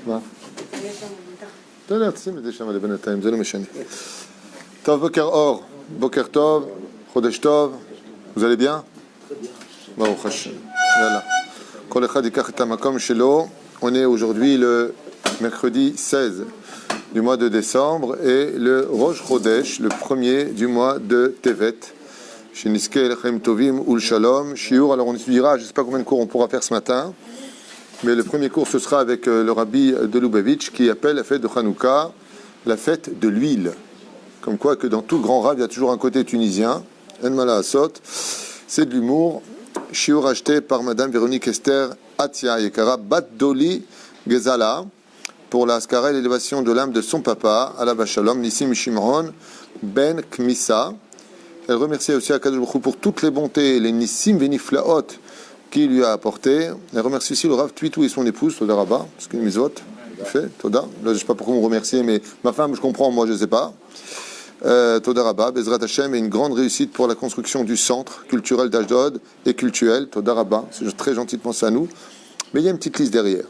מה? לא יודע, תשים את זה שם לבינתיים, זה לא משנה. טוב, בוקר אור, בוקר טוב, חודש טוב, vous allez bien? ברוך השם, יאללה. כל אחד ייקח את המקום שלו. On est aujourd'hui le mercredi 16 du mois de décembre et le Rosh Chodesh, le premier du mois de Tevet. Chez Niske Lechem Tovim Ul Shalom, Shiur. Alors on étudiera, je ne sais pas combien de cours on pourra faire ce matin, mais le premier cours ce sera avec le rabbi de Lubavitch qui appelle la fête de Hanouka la fête de l'huile. Comme quoi que dans tout grand rave il y a toujours un côté tunisien. En Mala Asot, c'est de l'humour. Shiur acheté par Madame Véronique Esther Atia Yekara Bat Doli Gezala pour la Askara et l'élévation de l'âme de son papa, Alav Shalom, Nissim Shimron Ben Kmissa. Elle remercie aussi Akadosh Baruch Hu pour toutes les bontés, les Nissim Veniflaot qu'il lui a apporté. Elle remercie aussi le Rav Twitou et son épouse, Toda Rabba, parce qu'une misot, fait, Toda. Là, je ne sais pas pourquoi vous remerciez, mais ma femme, je comprends, moi, je ne sais pas. Toda Rabba, Bezrat Hashem, et une grande réussite pour la construction du centre culturel d'Ashdod et cultuel, Toda Rabba. C'est très gentil de penser à nous. Mais il y a une petite liste derrière.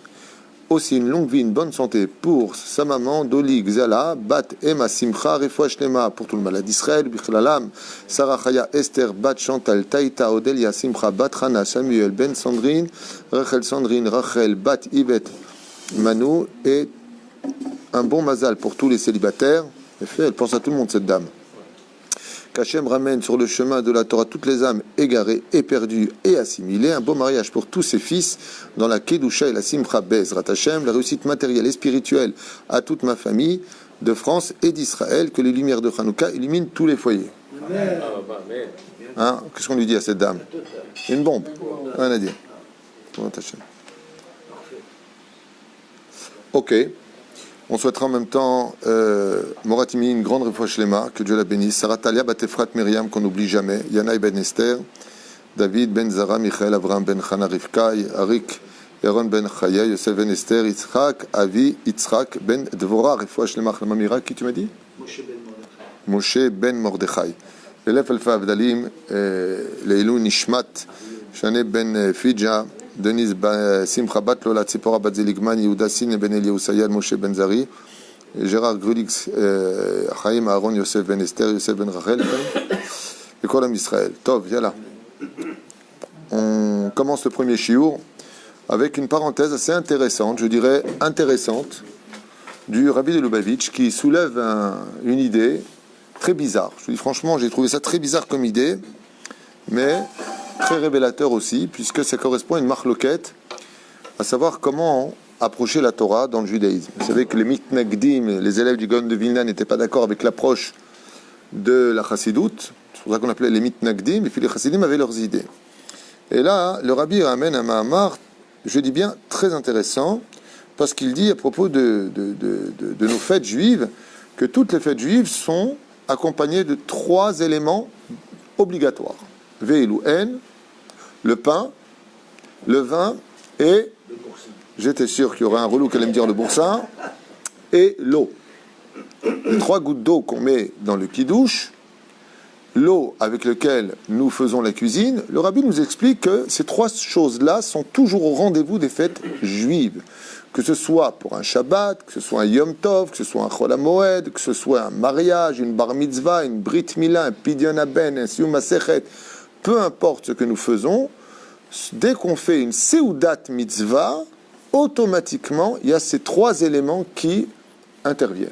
Aussi une longue vie, une bonne santé pour sa maman, Doli Gzala, Bat Emma Simcha, Refoua Shlema, pour tout le malade d'Israël, Bichlalam, Sarah Chaya, Esther, Bat Chantal, Taïta, Odelia Simcha, Bat Hana, Samuel, Ben Sandrine, Rachel, Bat Yvette, Manu, et un bon mazal pour tous les célibataires. Elle pense à tout le monde, cette dame. Qu'Hachem ramène sur le chemin de la Torah toutes les âmes égarées, éperdues et assimilées. Un beau mariage pour tous ses fils dans la Kedusha et la Simcha Bezrat Hashem. La réussite matérielle et spirituelle à toute ma famille de France et d'Israël. Que les lumières de Hanouka illuminent tous les foyers. Hein? Qu'est-ce qu'on lui dit à cette dame? Une bombe. Rien à dire. Ok. On souhaitera en même temps Moratimi, une grande refouach shlema, que Dieu la bénisse. Sarah Talia, Batefrat Myriam, qu'on n'oublie jamais. Yanaï Ben Esther, David Ben Zara, Michael Avram Ben Chana Rivkai, Arik Yaron Ben Chaya, Yosef Ben Esther, Yitzhak, Avi, Yitzhak Ben Dvora, refouach shlema, Mamira, qui tu m'as dit? Moshe Ben Mordechai. L'élève Alpha Avdalim, Leilou Nishmat, Shane Ben Fidja, Denise Simcha Bat Lola Tzipora Bat Zeligman, Yehuda Sin Ben Eliyahu Sayad, Moshe Ben Zari, Gérard Grulix, Chaim Aaron, Yosef Ben Esther, Yosef Ben Rachel, et Kolam Israël. Tov, yalla. On commence le premier shiur avec une parenthèse assez intéressante, je dirais intéressante, du rabbi de Lubavitch qui soulève une idée très bizarre. Je vous dis franchement, j'ai trouvé ça très bizarre comme idée, mais très révélateur aussi, puisque ça correspond à une marloquette, à savoir comment approcher la Torah dans le judaïsme. Vous savez que les mitnagdim, les élèves du Gaon de Vilna, n'étaient pas d'accord avec l'approche de la chassidoute, c'est pour ça qu'on appelait les mitnagdim, et puis les chassidim avaient leurs idées. Et là, le rabbi ramène un mahamar, je dis bien très intéressant, parce qu'il dit à propos de nos fêtes juives, que toutes les fêtes juives sont accompagnées de 3 éléments obligatoires. Ve'elu en, le pain, le vin et, j'étais sûr qu'il y aurait un relou qui allait me dire le boursin, et l'eau. Les 3 gouttes d'eau qu'on met dans le kidouche, l'eau avec laquelle nous faisons la cuisine, le rabbi nous explique que ces 3 choses-là sont toujours au rendez-vous des fêtes juives. Que ce soit pour un Shabbat, que ce soit un Yom Tov, que ce soit un Chol HaMoed, que ce soit un mariage, une Bar Mitzvah, une Brit Mila, un Pidyon Haben, un Siyum HaSechet, peu importe ce que nous faisons, dès qu'on fait une Seudat Mitzvah, automatiquement, il y a ces 3 éléments qui interviennent.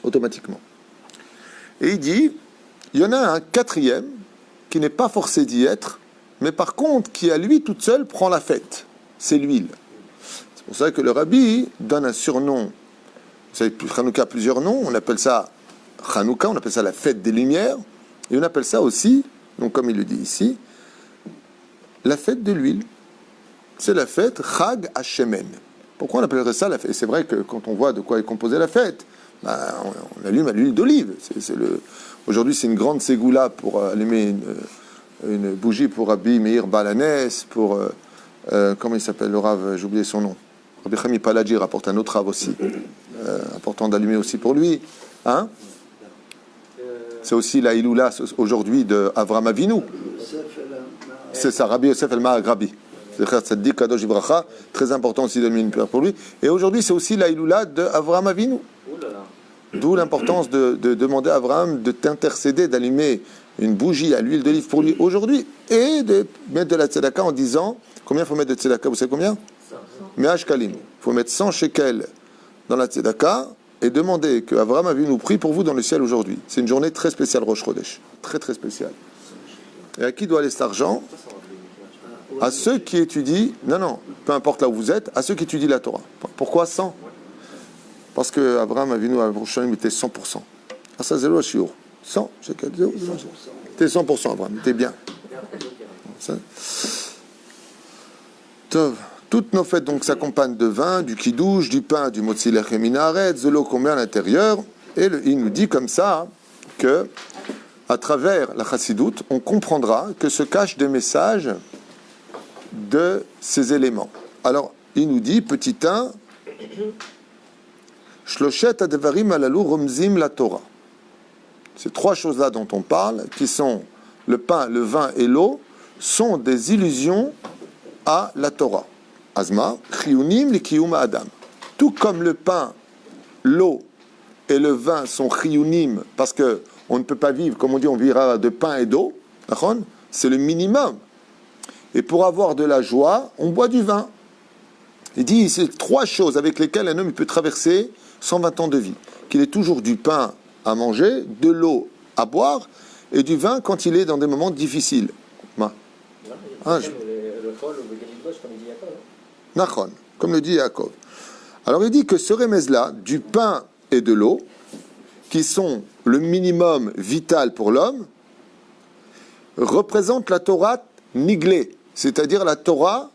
Automatiquement. Et il dit, il y en a un 4e qui n'est pas forcé d'y être, mais par contre, qui à lui, toute seule, prend la fête. C'est l'huile. C'est pour ça que le rabbi donne un surnom. Vous savez, Hanouka a plusieurs noms. On appelle ça Hanouka, on appelle ça la fête des Lumières. Et on appelle ça aussi, donc comme il le dit ici, la fête de l'huile. C'est la fête Chag Hashemen. Pourquoi on appellerait ça la fête? C'est vrai que quand on voit de quoi est composée la fête, on allume à l'huile d'olive. Aujourd'hui, c'est une grande ségoula pour allumer une bougie pour Rabbi Meir Balanes, pour... comment il s'appelle le Rav? J'ai oublié son nom. Rabbi Chami Paladji rapporte un autre Rav aussi. Important d'allumer aussi pour lui. Hein? C'est aussi la Iloula aujourd'hui de Avram Avinu. C'est ça, Rabbi Yosef El Mahagrabi. Zecher Tzaddik Kadosh Ibracha, très important aussi de une prière pour lui. Et aujourd'hui, c'est aussi la Iloula de Avraham Avinu. D'où l'importance de demander à Abraham de t'intercéder, d'allumer une bougie à l'huile d'olive pour lui aujourd'hui et de mettre de la tzedaka en disant combien il faut mettre de tzedaka, vous savez combien? 100 shekalim. Il faut mettre 100 shekels dans la tzedaka et demander que Abraham a vu nous prie pour vous dans le ciel aujourd'hui. C'est une journée très spéciale, Rosh Chodesh. Très très spéciale. Et à qui doit aller cet argent? À ceux qui étudient, non, peu importe là où vous êtes, à ceux qui étudient la Torah. Pourquoi 100? Parce que Abraham a vu nous à Rosh Chodesh, il était 100%. Ah ça, c'est le shiur. 100 shekels, 0. T'es 100%, Abraham, t'es bien. Ça. Toutes nos fêtes donc s'accompagnent de vin, du kidouche, du pain, du motzi lechem minaret, de l'eau qu'on met à l'intérieur. Et il nous dit comme ça que, à travers la chassidoute, on comprendra que se cachent des messages de ces éléments. Alors, il nous dit, petit 1, Shloshet advarim alalu romzim la Torah. Ces trois choses-là dont on parle, qui sont le pain, le vin et l'eau, sont des illusions à la Torah. Azma, chiyunim li kiyum adam. Tout comme le pain, l'eau et le vin sont chiyunim, parce que on ne peut pas vivre, comme on dit, on vivra de pain et d'eau. C'est le minimum. Et pour avoir de la joie, on boit du vin. Il dit, c'est trois choses avec lesquelles un homme peut traverser 120 ans de vie. Qu'il ait toujours du pain à manger, de l'eau à boire et du vin quand il est dans des moments difficiles. Nachon, comme le dit Yaakov. Alors il dit que ce remez-là, du pain et de l'eau, qui sont le minimum vital pour l'homme, représente la Torah niglée, c'est-à-dire la Torah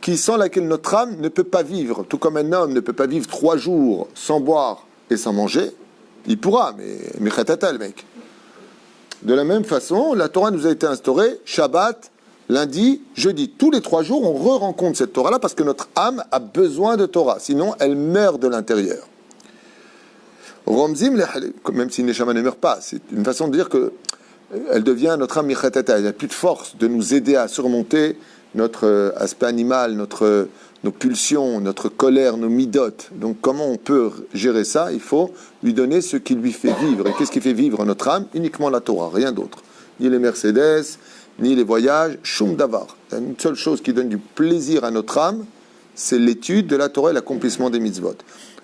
qui sans laquelle notre âme ne peut pas vivre. Tout comme un homme ne peut pas vivre 3 jours sans boire et sans manger, il pourra, mais chatata, le mec. De la même façon, la Torah nous a été instaurée, Shabbat, lundi, jeudi. Tous les 3 jours, on re-rencontre cette Torah-là parce que notre âme a besoin de Torah. Sinon, elle meurt de l'intérieur. Romzim, même si Neshama ne meurt pas, c'est une façon de dire que elle devient notre âme michatata. Elle n'a plus de force de nous aider à surmonter notre aspect animal, nos pulsions, notre colère, nos midotes. Donc comment on peut gérer ça? Il faut lui donner ce qui lui fait vivre. Et qu'est-ce qui fait vivre notre âme? Uniquement la Torah, rien d'autre. Ni les Mercedes, ni les voyages, shum davar. Il y a une seule chose qui donne du plaisir à notre âme, c'est l'étude de la Torah et l'accomplissement des mitzvot.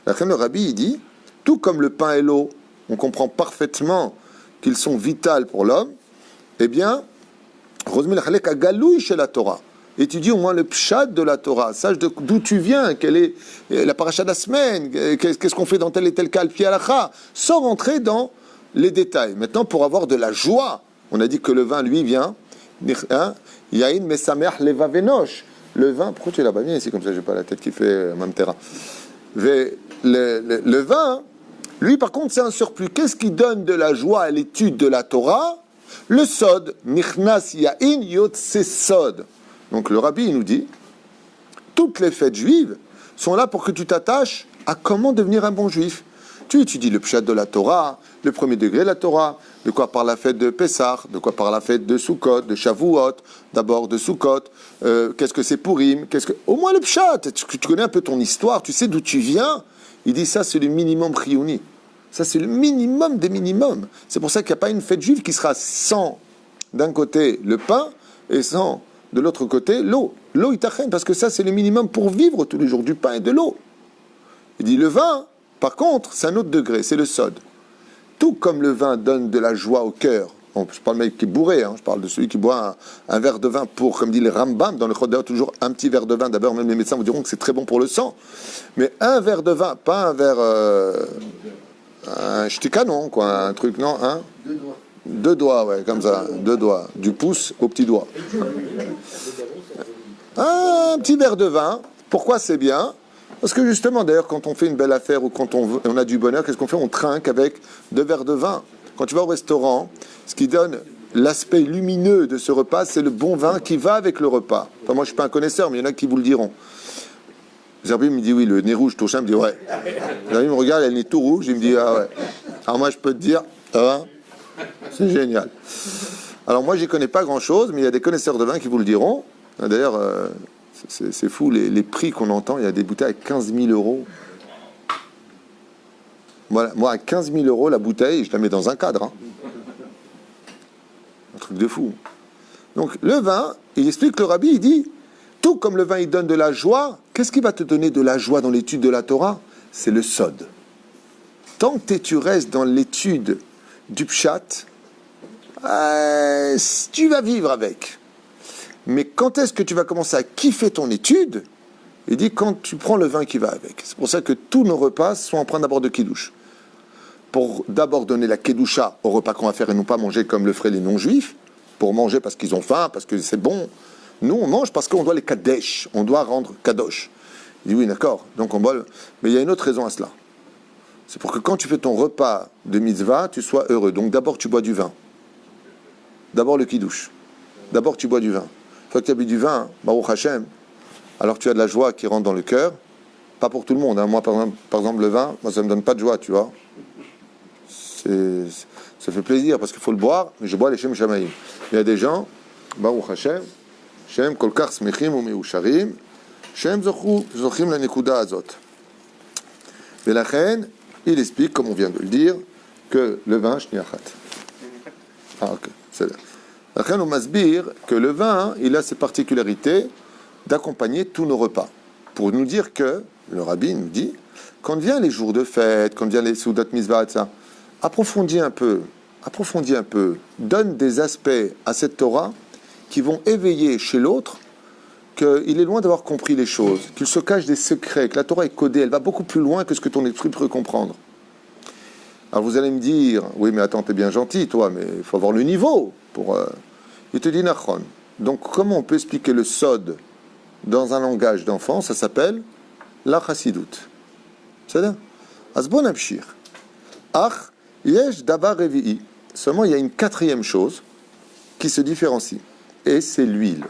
Le Rabbi, il dit, tout comme le pain et l'eau, on comprend parfaitement qu'ils sont vitaux pour l'homme, eh bien, Rozmil Chalek a galouille chez la Torah. Étudie au moins le pshat de la Torah, sache d'où tu viens, quelle est la paracha de la semaine, qu'est-ce qu'on fait dans tel et tel cas, le pi halacha, sans rentrer dans les détails. Maintenant, pour avoir de la joie, on a dit que le vin, lui, vient, Yain mesamer leva venosh. Le vin, pourquoi tu es là-bas? Viens ici, comme ça, j'ai pas la tête qui fait mamtera. Le vin, lui, par contre, c'est un surplus. Qu'est-ce qui donne de la joie à l'étude de la Torah? Le sod, nichnas yain yotse sod. Donc le rabbi, il nous dit, toutes les fêtes juives sont là pour que tu t'attaches à comment devenir un bon juif. Tu étudies le pshat de la Torah, le premier degré de la Torah, de quoi parle la fête de Pessah, de quoi parle la fête de Sukkot, de Shavuot, d'abord de Sukkot, qu'est-ce que c'est Purim, au moins le pshat, tu connais un peu ton histoire, tu sais d'où tu viens. Il dit ça, c'est le minimum chiyuni. Ça, c'est le minimum des minimums. C'est pour ça qu'il n'y a pas une fête juive qui sera sans, d'un côté, le pain, et sans, de l'autre côté, l'eau. L'eau itachen, parce que ça, c'est le minimum pour vivre tous les jours, du pain et de l'eau. Il dit le vin, par contre, c'est un autre degré, c'est le sod. Tout comme le vin donne de la joie au cœur. Bon, je parle du mec qui est bourré, je parle de celui qui boit un verre de vin pour, comme dit les Rambam, dans le Chodéa, toujours un petit verre de vin. D'abord, même les médecins vous diront que c'est très bon pour le sang. Mais un verre de vin, pas un verre... un ch'ti-canon, quoi, un truc, non, hein? 2 doigts, ouais, comme ça, 2 doigts, du pouce au petit doigt. Un petit verre de vin, pourquoi c'est bien? Parce que justement, d'ailleurs, quand on fait une belle affaire ou quand on a du bonheur, qu'est-ce qu'on fait? On trinque avec 2 verres de vin. Quand tu vas au restaurant, ce qui donne l'aspect lumineux de ce repas, c'est le bon vin qui va avec le repas. Enfin, moi, je ne suis pas un connaisseur, mais il y en a qui vous le diront. Zerbi me dit oui, le nez rouge, Touchin me dit ouais. Zerbi me regarde, elle est tout rouge, il me dit ah ouais. Alors moi, je peux te dire, c'est génial. Alors moi, j'y connais pas grand-chose, mais il y a des connaisseurs de vin qui vous le diront. D'ailleurs, C'est fou, les prix qu'on entend. Il y a des bouteilles à 15 000 euros. Voilà, moi, à 15 000 euros, la bouteille, je la mets dans un cadre. Hein. Un truc de fou. Donc, le vin, il explique, le rabbi, il dit, tout comme le vin, il donne de la joie, qu'est-ce qui va te donner de la joie dans l'étude de la Torah? C'est le sod. Tant que tu restes dans l'étude du pshat, tu vas vivre avec. Mais quand est-ce que tu vas commencer à kiffer ton étude? Il dit quand tu prends le vin qui va avec. C'est pour ça que tous nos repas sont empreints d'abord de kidouche. Pour d'abord donner la kedusha au repas qu'on va faire et non pas manger comme le feraient les non-juifs, pour manger parce qu'ils ont faim, parce que c'est bon. Nous, on mange parce qu'on doit les kadesh, on doit rendre kadosh. Il dit oui, d'accord, donc on boit. Mais il y a une autre raison à cela. C'est pour que quand tu fais ton repas de mitzvah, tu sois heureux. Donc d'abord, tu bois du vin. D'abord le kidouche. D'abord, tu bois du vin. Une fois que tu as bu du vin, Baruch Hashem, alors tu as de la joie qui rentre dans le cœur. Pas pour tout le monde. Hein. Moi, par exemple, le vin, moi, ça ne me donne pas de joie, tu vois. Ça fait plaisir parce qu'il faut le boire, mais je bois les Shem Shamaïm. Il y a des gens, Baruch Hashem, Shem Kolkar Smechim ou Meusharim, Shem Zochim la Nekuda Azot. Et la reine, il explique, comme on vient de le dire, que le vin, Shniachat. Ah, ok, c'est là. La reine, on masbire que le vin, il a cette particularité d'accompagner tous nos repas. Pour nous dire que, le rabbi nous dit, quand vient les jours de fête, quand vient les Soudat Mizvah, etc., approfondis un peu, donne des aspects à cette Torah qui vont éveiller chez l'autre qu'il est loin d'avoir compris les choses, qu'il se cache des secrets, que la Torah est codée, elle va beaucoup plus loin que ce que ton esprit peut comprendre. Alors vous allez me dire, oui mais attends, t'es bien gentil toi, mais il faut avoir le niveau pour... Il te dit Nachon. Donc comment on peut expliquer le sod dans un langage d'enfant? Ça s'appelle la chassidout. C'est-à-dire Asbon Abshir. Ach yesh davar revi'i. Seulement il y a une quatrième chose qui se différencie, et c'est l'huile.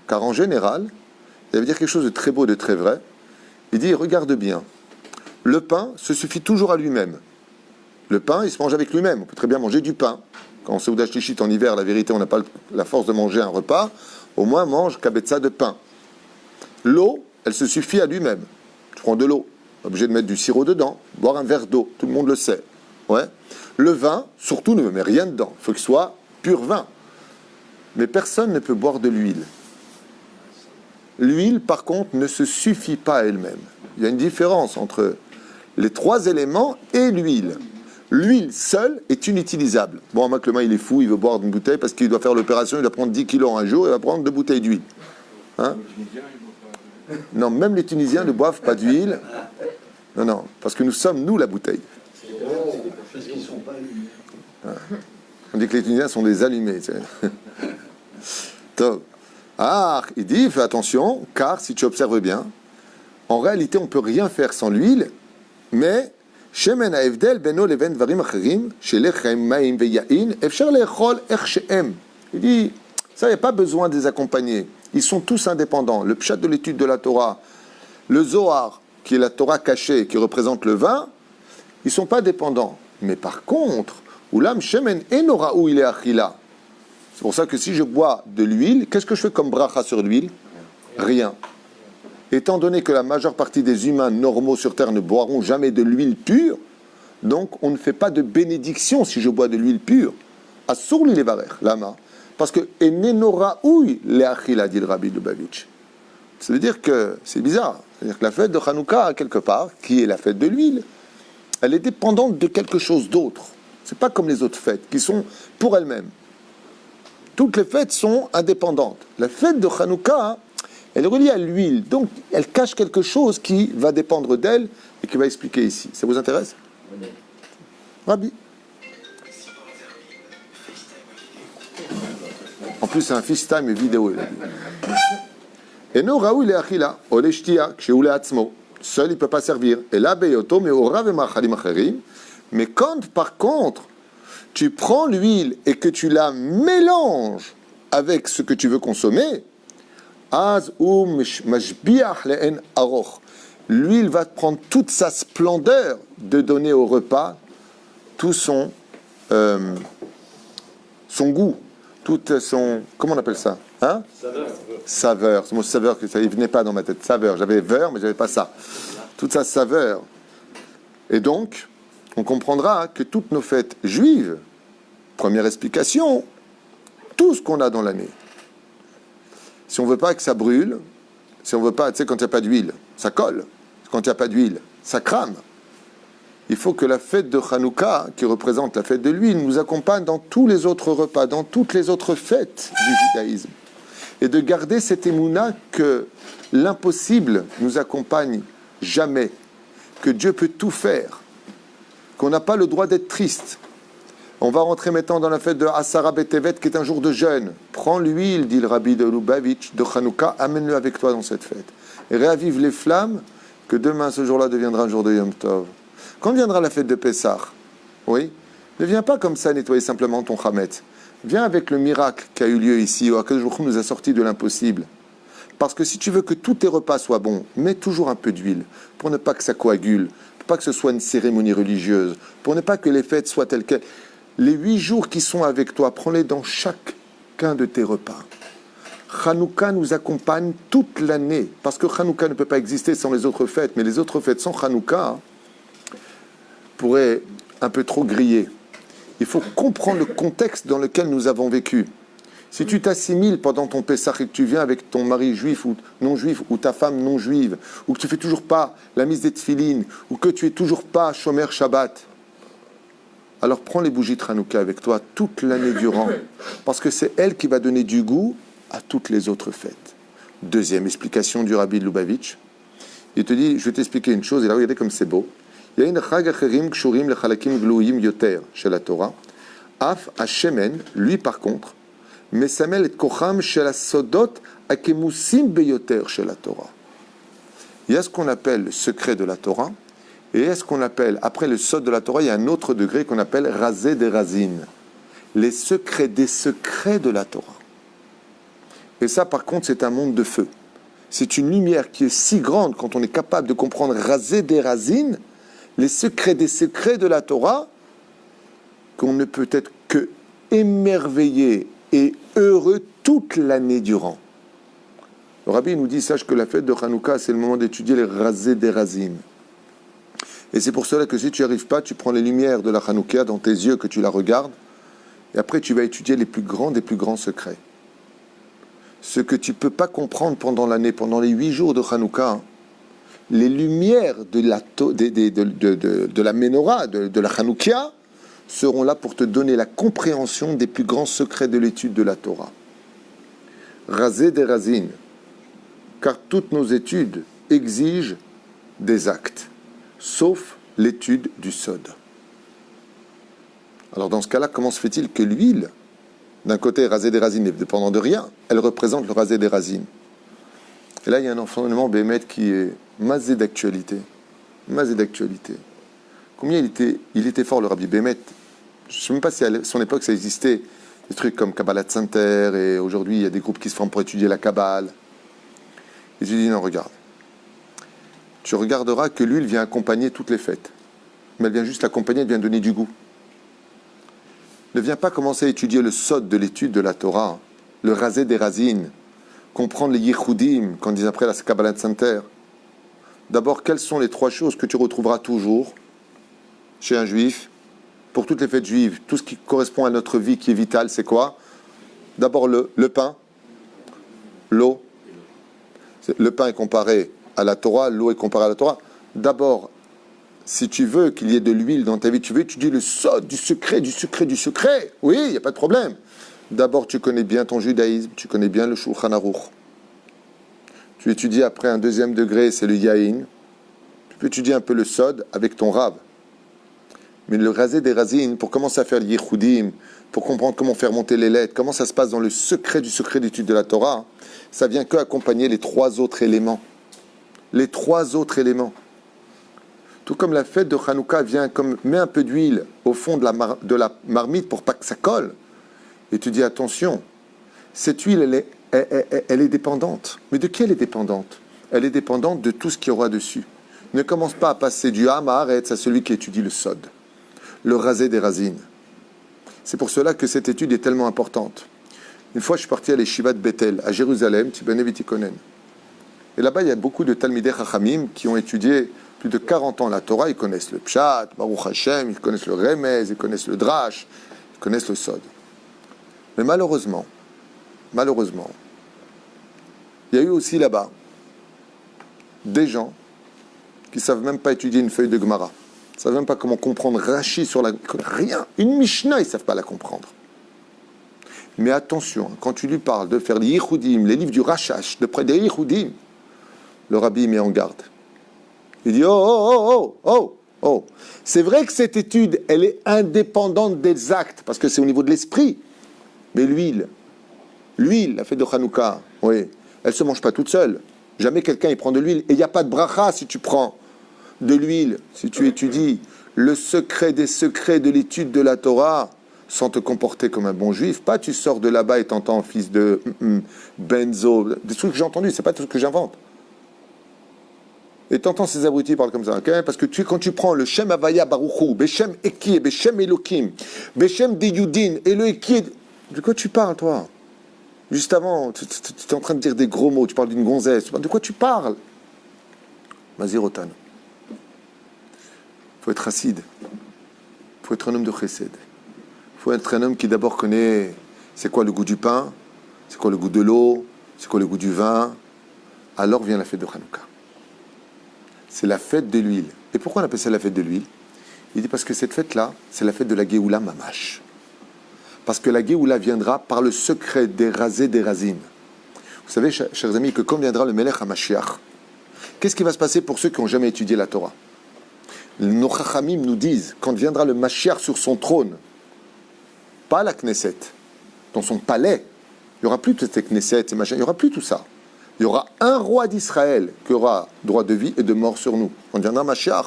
Car en général, il veut dire quelque chose de très beau, de très vrai. Il dit, regarde bien, le pain se suffit toujours à lui-même. Le pain, il se mange avec lui-même. On peut très bien manger du pain. Quand on se Seudah Shlichit en hiver, la vérité, on n'a pas la force de manger un repas. Au moins, mange kabetza de pain. L'eau, elle se suffit à lui-même. Tu prends de l'eau, obligé de mettre du sirop dedans, boire un verre d'eau, tout le monde le sait. Ouais. Le vin, surtout, ne met rien dedans. Il faut qu'il soit pur vin. Mais personne ne peut boire de l'huile. L'huile, par contre, ne se suffit pas à elle-même. Il y a une différence entre les trois éléments et l'huile. L'huile seule est inutilisable. Bon, moi, Clément, il est fou, il veut boire une bouteille parce qu'il doit faire l'opération, il doit prendre 10 kilos un jour, il va prendre 2 bouteilles d'huile. Hein? Non, même les Tunisiens ne boivent pas d'huile. Non, parce que nous sommes, nous, la bouteille. On dit que les Tunisiens sont des allumés. Top. Ah, il dit, fais attention, car si tu observes bien, en réalité, on ne peut rien faire sans l'huile, mais shemen ha'evdel beno leven dvarim acherim, shelechem ma'im ve'yain, efshar le'echol ech she'em. Il dit, ça, il n'y a pas besoin de les accompagner. Ils sont tous indépendants. Le pshat de l'étude de la Torah, le Zohar, qui est la Torah cachée, qui représente le vin, ils ne sont pas dépendants. Mais par contre, ulam shemen enora ou il est achila. C'est pour ça que si je bois de l'huile, qu'est-ce que je fais comme bracha sur l'huile? Rien. Étant donné que la majeure partie des humains normaux sur Terre ne boiront jamais de l'huile pure, donc on ne fait pas de bénédiction si je bois de l'huile pure. Assour li levarer, lama. Parce que enenora ouy le achila, dit le Rabbi Lubavitch. Ça veut dire que c'est bizarre. C'est-à-dire que la fête de Hanouka, quelque part, qui est la fête de l'huile, elle est dépendante de quelque chose d'autre. C'est pas comme les autres fêtes qui sont pour elles-mêmes. Toutes les fêtes sont indépendantes. La fête de Hanouka, elle est reliée à l'huile. Donc, elle cache quelque chose qui va dépendre d'elle et qui va expliquer ici. Ça vous intéresse? Rabbi. En plus, c'est un FaceTime vidéo. Et non, Raoul et Achila, Oleshtia, Ksheoule Atzmo. Seul, il ne peut pas servir. Et là, Beyoto, mais Orav et Machalim Acherim. Mais quand, par contre, tu prends l'huile et que tu la mélanges avec ce que tu veux consommer, Az ou mashbiach le'en aroch. L'huile va prendre toute sa splendeur de donner au repas tout son goût, toute son... Comment on appelle ça? Hein? Saveur. Ce mot saveur, ça ne venait pas dans ma tête. Saveur. J'avais veur, mais je n'avais pas ça. Toute sa saveur. Et donc, on comprendra que toutes nos fêtes juives, première explication, tout ce qu'on a dans l'année, si on ne veut pas que ça brûle, si on ne veut pas, tu sais, quand il n'y a pas d'huile, ça colle. Quand il n'y a pas d'huile, ça crame. Il faut que la fête de Hanouka, qui représente la fête de l'huile, nous accompagne dans tous les autres repas, dans toutes les autres fêtes du judaïsme. Et de garder cette émouna que l'impossible nous accompagne jamais, que Dieu peut tout faire, qu'on n'a pas le droit d'être triste. On va rentrer maintenant dans la fête de Asara Betevet, qui est un jour de jeûne. Prends l'huile, dit le rabbi de Lubavitch, de Hanouka, amène-le avec toi dans cette fête. Et réavive les flammes, que demain, ce jour-là, deviendra un jour de Yom Tov. Quand viendra la fête de Pessah, oui, ne viens pas comme ça nettoyer simplement ton Hametz. Viens avec le miracle qui a eu lieu ici, où Akadosh Baruch Hu nous a sortis de l'impossible. Parce que si tu veux que tous tes repas soient bons, mets toujours un peu d'huile, pour ne pas que ça coagule, pour pas que ce soit une cérémonie religieuse, pour ne pas que les fêtes soient telles quelles. Les 8 jours qui sont avec toi, prends-les dans chacun de tes repas. Hanouka nous accompagne toute l'année, parce que Hanouka ne peut pas exister sans les autres fêtes, mais les autres fêtes sans Hanouka pourraient un peu trop griller. Il faut comprendre le contexte dans lequel nous avons vécu. Si tu t'assimiles pendant ton Pessah et que tu viens avec ton mari juif ou non juif, ou ta femme non juive, ou que tu fais toujours pas la mise des tefilines, ou que tu es toujours pas Shomer Shabbat, alors prends les bougies de Hanouka avec toi toute l'année durant, parce que c'est elle qui va donner du goût à toutes les autres fêtes. Deuxième explication du rabbi de Lubavitch. Il te dit, je vais t'expliquer une chose, et là regardez comme c'est beau. Il y a une chag acherim kshurim lechalakim gluim yoter chez la Torah. Af hashemen, lui par contre, mesamel et kocham chez la sodot akemusim beyoter chez la Torah. Il y a ce qu'on appelle le secret de la Torah, et il y a ce qu'on appelle, après le sod de la Torah, il y a un autre degré qu'on appelle razé des razines. Les secrets des secrets de la Torah. Et ça, par contre, c'est un monde de feu. C'est une lumière qui est si grande quand on est capable de comprendre razé des razines, les secrets des secrets de la Torah, qu'on ne peut être que émerveillé et heureux toute l'année durant. Le rabbi nous dit, sache que la fête de Hanouka, c'est le moment d'étudier les razé des razines. Et c'est pour cela que si tu n'y arrives pas, tu prends les lumières de la Hanouka dans tes yeux, que tu la regardes, et après tu vas étudier les plus grands des plus grands secrets. Ce que tu ne peux pas comprendre pendant l'année, pendant les 8 jours de Hanouka, les lumières de la menorah, de la Hanouka, seront là pour te donner la compréhension des plus grands secrets de l'étude de la Torah. Razé des razines, car toutes nos études exigent des actes, sauf l'étude du sod. Alors dans ce cas-là, comment se fait-il que l'huile, d'un côté razé des razines n'est dépendant de rien, elle représente le razé des razines. Et là, il y a un enseignement bémet qui est mazé d'actualité. Mazé d'actualité. Combien il était fort, le rabbi Bémet. Je ne sais même pas si à son époque ça existait, des trucs comme Kabbalat Center, et aujourd'hui il y a des groupes qui se forment pour étudier la Kabbale. Et je lui dis, non, regarde. Tu regarderas que l'huile vient accompagner toutes les fêtes. Mais elle vient juste l'accompagner, elle vient donner du goût. Ne viens pas commencer à étudier le sod de l'étude de la Torah, le razé des razines, comprendre les yichudim, qu'on dit après la Kabbalat Center. D'abord, quelles sont les 3 choses que tu retrouveras toujours chez un juif, pour toutes les fêtes juives, tout ce qui correspond à notre vie qui est vitale, c'est quoi? D'abord le pain, l'eau. Le pain est comparé à la Torah, l'eau est comparée à la Torah. D'abord, si tu veux qu'il y ait de l'huile dans ta vie, tu veux étudier le sod du secret, du secret, du secret. Oui, il n'y a pas de problème. D'abord, tu connais bien ton judaïsme, tu connais bien le Shulchan Aruch. Tu étudies après un 2e degré, c'est le Yahin. Tu peux étudier un peu le sod avec ton Rav. Mais le razé des razines, pour commencer à faire le yichudim, pour comprendre comment faire monter les lettres, comment ça se passe dans le secret du secret d'étude de la Torah, ça vient que accompagner les 3 autres éléments. Les 3 autres éléments. Tout comme la fête de Hanouka vient comme met un peu d'huile au fond de la marmite pour pas que ça colle. Et tu dis attention, cette huile elle est dépendante. Mais de qui elle est dépendante? Elle est dépendante de tout ce qu'il y aura dessus. Ne commence pas à passer du Ham à Haaretz à celui qui étudie le sod, le razé des razines. C'est pour cela que cette étude est tellement importante. Une fois, je suis parti à l'Eshiva de Bethel, à Jérusalem, Tibane Vitikonen. Et là-bas, il y a beaucoup de Talmidei Chachamim qui ont étudié plus de 40 ans la Torah. Ils connaissent le Pshat, Baruch Hashem, ils connaissent le Remez, ils connaissent le Drash, ils connaissent le Sod. Mais malheureusement, il y a eu aussi là-bas des gens qui ne savent même pas étudier une feuille de Gemara. Ils ne savent même pas comment comprendre Rashi sur la... Rien. Une Mishnah, ils ne savent pas la comprendre. Mais attention, quand tu lui parles de faire les Yichudim, les livres du Rashash, de près des Yichudim, le rabbi met en garde. Il dit, oh. C'est vrai que cette étude, elle est indépendante des actes, parce que c'est au niveau de l'esprit. Mais l'huile, la fête de Hanouka, oui, elle ne se mange pas toute seule. Jamais quelqu'un y prend de l'huile. Et il n'y a pas de bracha si tu prends de l'huile, si tu étudies le secret des secrets de l'étude de la Torah, sans te comporter comme un bon juif. Pas tu sors de là-bas et t'entends fils de benzo, des trucs que j'ai entendus, c'est pas tout ce que j'invente. Et t'entends ces abrutis parler comme ça, okay? Parce que quand tu prends le Shem Havaya Baruchu, Beshem Eki, Beshem Elokim, Beshem Deyudin, et le Eki, de quoi tu parles, toi? Juste avant, tu es en train de dire des gros mots, tu parles d'une gonzesse, de quoi tu parles? Mazirotan. Il faut être acide, il faut être un homme de chesed. Il faut être un homme qui d'abord connaît c'est quoi le goût du pain, c'est quoi le goût de l'eau, c'est quoi le goût du vin. Alors vient la fête de Hanouka. C'est la fête de l'huile. Et pourquoi on appelle ça la fête de l'huile? Il dit parce que cette fête-là, c'est la fête de la Géoula Mamash. Parce que la Géoula viendra par le secret des rasés des razines. Vous savez, chers amis, que quand viendra le Melech HaMashiach, qu'est-ce qui va se passer pour ceux qui n'ont jamais étudié la Torah? Nos Chachamim nous disent, quand viendra le Mashiach sur son trône, pas la Knesset, dans son palais, il n'y aura plus toutes ces Knesset, ces machins, il n'y aura plus tout ça. Il y aura un roi d'Israël qui aura droit de vie et de mort sur nous. Quand viendra Mashiach,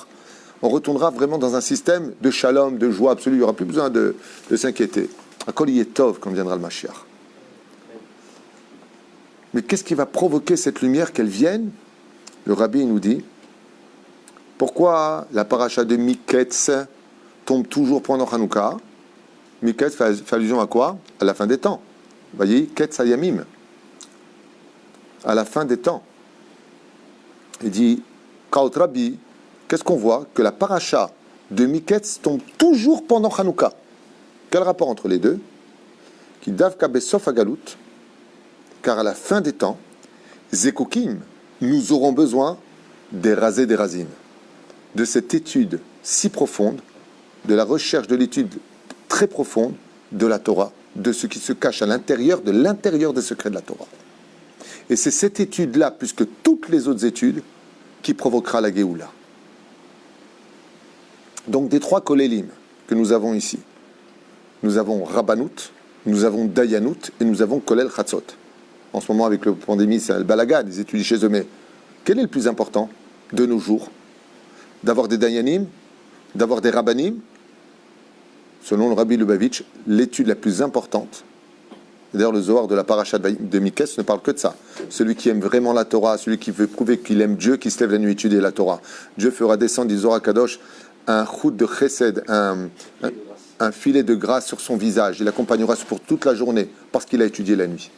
on retournera vraiment dans un système de shalom, de joie absolue. Il n'y aura plus besoin de s'inquiéter. À Kol Yetov quand viendra le Mashiach. Mais qu'est-ce qui va provoquer cette lumière qu'elle vienne? Le Rabbi nous dit, pourquoi la paracha de Miketz tombe toujours pendant Hanouka? Miketz fait allusion à quoi? À la fin des temps. Vous voyez, Ketz Hayamim. À la fin des temps. Il dit, Kaot Rabbi, qu'est-ce qu'on voit? Que la paracha de Miketz tombe toujours pendant Hanouka. Quel rapport entre les deux? Qui davka besof agalut, car à la fin des temps, Zekokim, nous aurons besoin des rasés des razines, de cette étude si profonde, de la recherche de l'étude très profonde de la Torah, de ce qui se cache à l'intérieur des secrets de la Torah. Et c'est cette étude-là, plus que toutes les autres études, qui provoquera la Géoula. Donc des trois kolélim que nous avons ici, nous avons Rabbanut, nous avons Dayanut et nous avons Kolel Chatzot. En ce moment, avec la pandémie, c'est le balaga, des études chez eux. Mais quel est le plus important de nos jours? D'avoir des Dayanim, d'avoir des Rabbanim? Selon le Rabbi Lubavitch, l'étude la plus importante, d'ailleurs le Zohar de la paracha de Miketz ne parle que de ça. Celui qui aime vraiment la Torah, celui qui veut prouver qu'il aime Dieu, qui se lève la nuit étudier la Torah. Dieu fera descendre, dit Zohar Kadosh, un chout de chesed, un filet de grâce sur son visage. Il l'accompagnera pour toute la journée parce qu'il a étudié la nuit.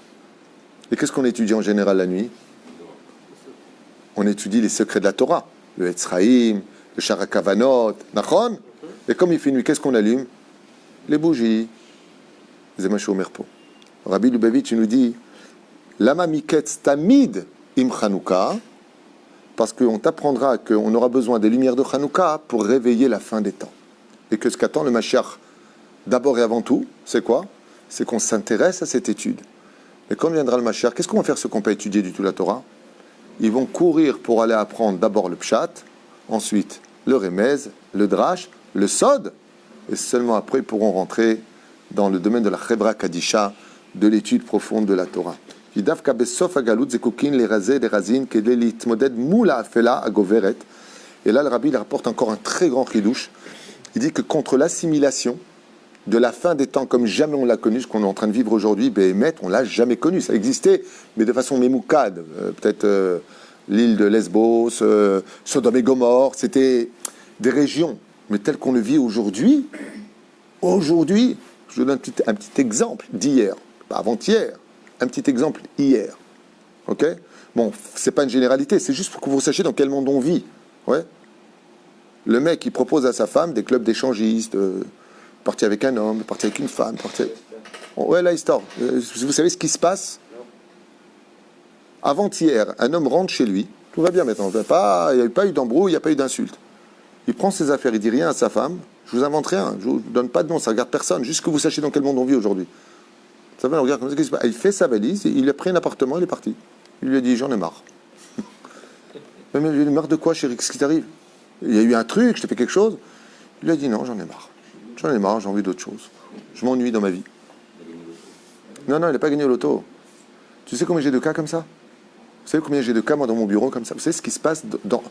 Et qu'est-ce qu'on étudie en général la nuit? On étudie les secrets de la Torah. Le Etzraïm, le Sharakavanot, Nachon. Et comme il fait nuit, qu'est-ce qu'on allume? Les bougies. Zemacho Merpo. Rabbi Lubavitch nous dit Lama Miketz Tamid im Chanouka, parce qu'on t'apprendra qu'on aura besoin des lumières de Chanouka pour réveiller la fin des temps. Et que ce qu'attend le Mashiach, d'abord et avant tout, c'est quoi? C'est qu'on s'intéresse à cette étude. Et quand viendra le Mashiach, qu'est-ce qu'on va faire ceux qui n'ont pas étudié du tout la Torah? Ils vont courir pour aller apprendre d'abord le Pshat, ensuite le Remez, le Drash, le Sod, et seulement après ils pourront rentrer dans le domaine de la Chebra Kadisha, de l'étude profonde de la Torah. Et là, le Rabbi il rapporte encore un très grand chidouche. Il dit que contre l'assimilation de la fin des temps comme jamais on l'a connu, ce qu'on est en train de vivre aujourd'hui, Béhémet, on l'a jamais connu. Ça existait, mais de façon mémoukade. Peut-être l'île de Lesbos, Sodome et Gomorre, c'était des régions. Mais tel qu'on le vit aujourd'hui, je vous donne un petit exemple d'hier. avant-hier. Un petit exemple, hier. Ok? Bon, c'est pas une généralité, c'est juste pour que vous sachiez dans quel monde on vit. Ouais? Le mec, il propose à sa femme des clubs d'échangistes, partir avec un homme, partir avec une femme, partir... Ouais, la histoire. Vous savez ce qui se passe? Avant-hier, un homme rentre chez lui, tout va bien maintenant, il n'y a pas eu d'embrouille, il n'y a pas eu d'insulte. Il prend ses affaires, il dit rien à sa femme, je vous invente rien, je ne vous donne pas de nom, ça ne regarde personne, juste que vous sachiez dans quel monde on vit aujourd'hui. Ça va, on regarde comme ça, qu'est-ce qui se passe? Il fait sa valise, il a pris un appartement, il est parti. Il lui a dit, j'en ai marre. Mais il lui a dit, marre de quoi, chérie, qu'est-ce qui t'arrive? Il y a eu un truc, je t'ai fait quelque chose? Il lui a dit, non, j'en ai marre. J'en ai marre, j'ai envie d'autre chose. Je m'ennuie dans ma vie. Non, il n'a pas gagné au loto. Tu sais combien j'ai de cas comme ça? Vous savez combien j'ai de cas, moi, dans mon bureau, comme ça? Vous savez ce qui se passe dans...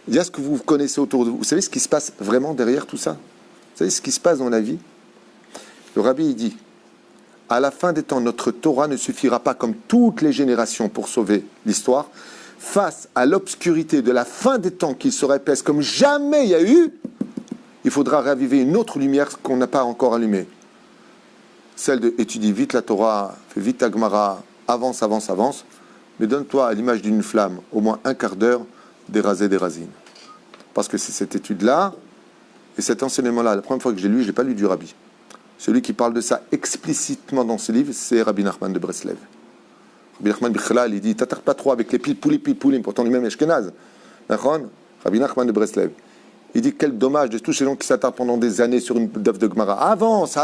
Il y a ce que vous connaissez autour de vous. Vous savez ce qui se passe vraiment derrière tout ça? Vous savez ce qui se passe dans la vie? Le rabbi, il dit, à la fin des temps, notre Torah ne suffira pas comme toutes les générations pour sauver l'histoire. Face à l'obscurité de la fin des temps qui se répète comme jamais il y a eu, il faudra raviver une autre lumière qu'on n'a pas encore allumée. Celle de étudie vite la Torah, fais vite ta Gemara, avance, mais donne-toi à l'image d'une flamme, au moins un quart d'heure, des racines. Parce que c'est cette étude-là, et cet enseignement-là, la première fois que j'ai lu, je n'ai pas lu du Rabbi. Celui qui parle de ça explicitement dans ses livres, c'est Rabbi Nachman de Breslev. Rabbi Nachman Bichlal, il dit, t'attardes pas trop avec les pilpoulim, pourtant lui-même Ashkenaz. Rabbi Nachman de Breslev. Il dit, quel dommage de tous ces gens qui s'attardent pendant des années sur une daf de Gemara. Avance,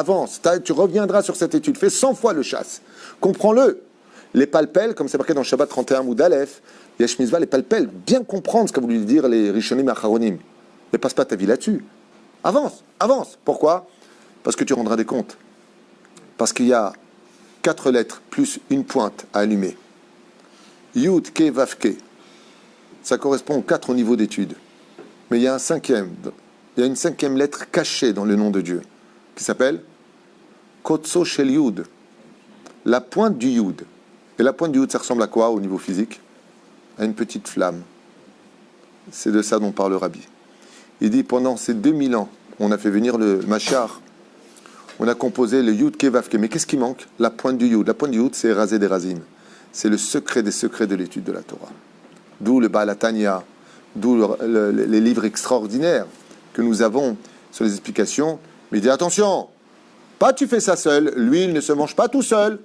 tu reviendras sur cette étude, fais 100 fois le chasse. Comprends-le. Les palpels, comme c'est marqué dans Shabbat 31 Moud Aleph, Yesh Mizvah, les palpels, bien comprendre ce qu'a voulu dire les Rishonim Acharonim. Ne passe pas ta vie là-dessus. Avance. Pourquoi? Parce que tu rendras des comptes. Parce qu'il y a 4 lettres plus une pointe à allumer. Yud, Ke, Vav, Ke. Ça correspond aux 4 niveaux d'études. Mais il y a une cinquième lettre cachée dans le nom de Dieu, qui s'appelle Kotso Shel Yud. La pointe du Yud. Et la pointe du Yud, ça ressemble à quoi au niveau physique? À une petite flamme. C'est de ça dont parle le Rabbi. Il dit, pendant ces 2000 ans, on a fait venir le Machar, on a composé le Yud Ke Vav Ke. Mais qu'est-ce qui manque? La pointe du Yud. La pointe du Yud, c'est Rasé des Razim. C'est le secret des secrets de l'étude de la Torah. D'où le Baal HaTanya, d'où les livres extraordinaires que nous avons sur les explications. Mais il dit, attention, pas tu fais ça seul, l'huile ne se mange pas tout seul.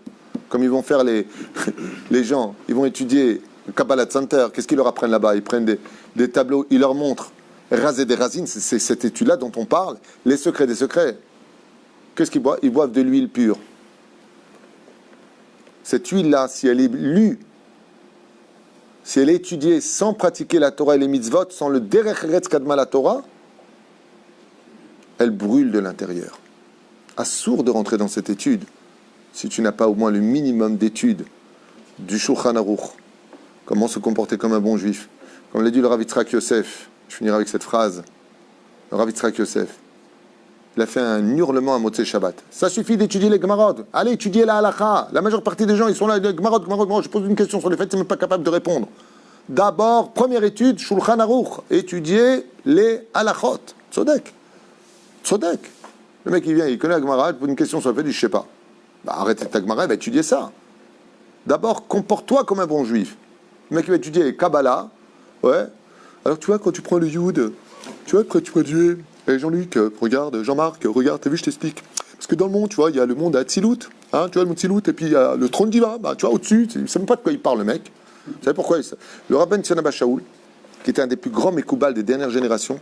Comme ils vont faire les gens, ils vont étudier le Kabbalah Center, qu'est-ce qu'ils leur apprennent là-bas? Ils prennent des tableaux, ils leur montrent Rasé des Razines, c'est cette étude-là dont on parle, les secrets des secrets. Qu'est-ce qu'ils boivent? Ils boivent de l'huile pure. Cette huile-là, si elle est lue, si elle est étudiée sans pratiquer la Torah et les mitzvot, sans le derech eretz kadma la Torah, elle brûle de l'intérieur. Assourd de rentrer dans cette étude si tu n'as pas au moins le minimum d'études du Shulchan Aruch. Comment se comporter comme un bon juif. Comme l'a dit le Rav Yitzhak Yosef, je finirai avec cette phrase. Le Rav Yitzhak Yosef, il a fait un hurlement à Motzei Shabbat. Ça suffit d'étudier les Gemarot. Allez étudier la Halakha. La majeure partie des gens, ils sont là, les Gemarot. Moi, je pose une question sur les faits, ils ne sont même pas capables de répondre. D'abord, première étude, Shulchan Aruch. Étudier les Halachot. Tzodek. Le mec, il vient, il connaît la Gemara, il pose une question sur le fait, il dit, je sais pas. Bah, arrête ta Gemara, il va étudier ça. D'abord, comporte-toi comme un bon juif. Le mec, il va étudier Kabbalah. Ouais. Alors, tu vois, quand tu prends le Yud, tu vois, quand tu vois Dieu, Jean-Luc, regarde, Jean-Marc, regarde, t'as vu, je t'explique. Parce que dans le monde, tu vois, il y a le monde à Tzilut, hein, tu vois, le monde Tzilut, et puis il y a le trône d'Iva, bah, tu vois, au-dessus, il ne sait même pas de quoi il parle, le mec. Vous savez pourquoi? Le rabbin Tzon Abba Shaul, qui était un des plus grands Mekoubal des dernières générations,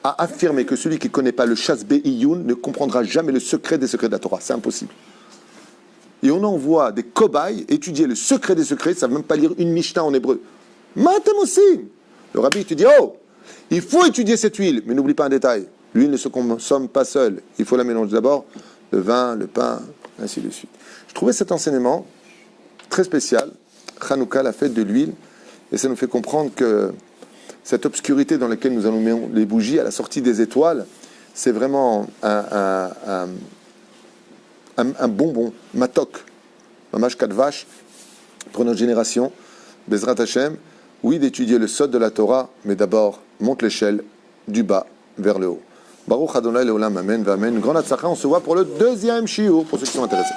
a affirmé que celui qui ne connaît pas le Shas Be'iyun ne comprendra jamais le secret des secrets de la Torah. C'est impossible. Et on envoie des cobayes étudier le secret des secrets, ils ne savent même pas lire une Mishnah en hébreu. Matem aussi. Le rabbi te dit, oh, il faut étudier cette huile, mais n'oublie pas un détail. L'huile ne se consomme pas seule. Il faut la mélanger d'abord, le vin, le pain, ainsi de suite. Je trouvais cet enseignement très spécial. Hanouka, la fête de l'huile, et ça nous fait comprendre que cette obscurité dans laquelle nous allons mettre les bougies à la sortie des étoiles, c'est vraiment un bonbon, matok, mamash kadvash, pour notre génération, Bezrat Hashem, oui, d'étudier le sod de la Torah, mais d'abord, monte l'échelle du bas vers le haut. Baruch Adonai Leolam, Amen, Amen. Grand Hatzlacha, on se voit pour le deuxième shiur, pour ceux qui sont intéressés.